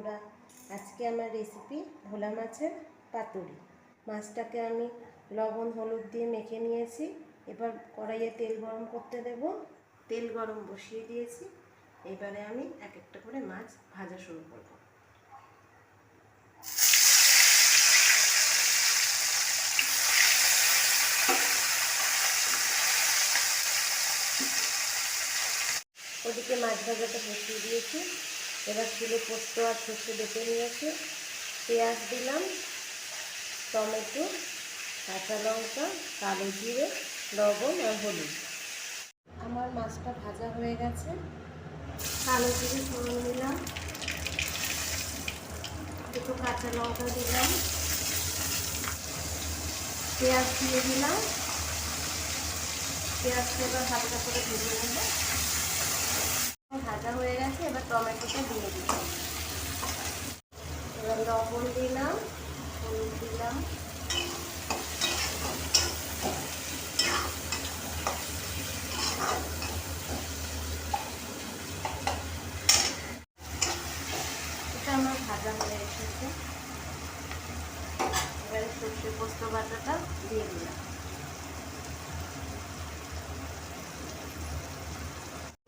বন্ধুরা, আজকে আমার রেসিপি ভোলা মাছের পাতুরি। মাছটাকে আমি লবণ হলুদ দিয়ে মেখে নিয়েছি। এবার কড়াইয়ে তেল গরম করতে দেব। তেল গরম বসিয়ে দিয়েছি। এবারে আমি এক একটা করে মাছ ভাজা শুরু করব। ওদিকে মাছ ভাজাটা বসিয়ে দিয়েছি। এবার চুলে পোস্ত আর সর্ষে বেটে নিয়েছি। পেঁয়াজ দিলাম, টমেটো, কাঁচা লঙ্কা, কালো জিরে, লবণ আর হলুদ। আমার মাছটা ভাজা হয়ে গেছে। কালো জিরে ফোড়ন দিলাম, একটু কাঁচা লঙ্কা দিলাম, পেঁয়াজ দিয়ে দিলাম। পেঁয়াজটা এবার হালকা করে ভেজে নেব। ভাজা হয়ে গেছে। এবার টমেটোটা দিয়ে দিলাম। এবার লবণ দিলাম, হলুদ দিলাম, এটা আমার ভাজা হয়ে এসেছে। এবারে সর্ষে পোস্ত বাটাটা দিয়ে দিলাম।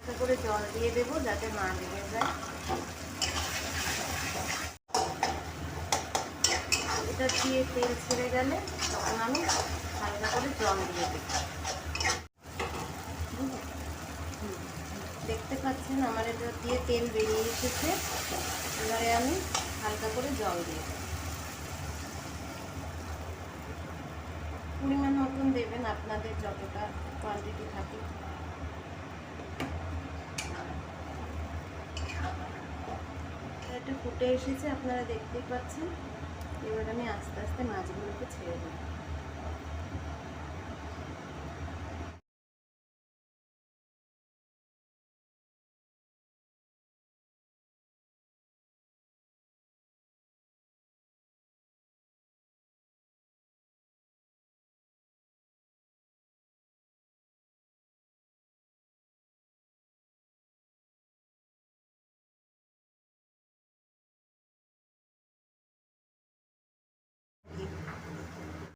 একটা করে জল দিয়ে দেবো যাতে না লেগে যায়। এটা দিয়ে তেল ছেড়ে গেলে তখন আমি হালকা করে জল দিয়ে দেব। দেখতে পাচ্ছেন আমার এটা দিয়ে তেল বেরিয়ে এসেছে। এবারে আমি হালকা করে জল দিয়ে দেব। পরিমাণ মতন দেবেন, আপনাদের যতটা কোয়ান্টিটি থাকে। এটা ফুটে এসেছে, আপনারা দেখতেই পাচ্ছেন। এবার আমি আস্তে আস্তে মাছগুলোকে ছেড়ে দেব।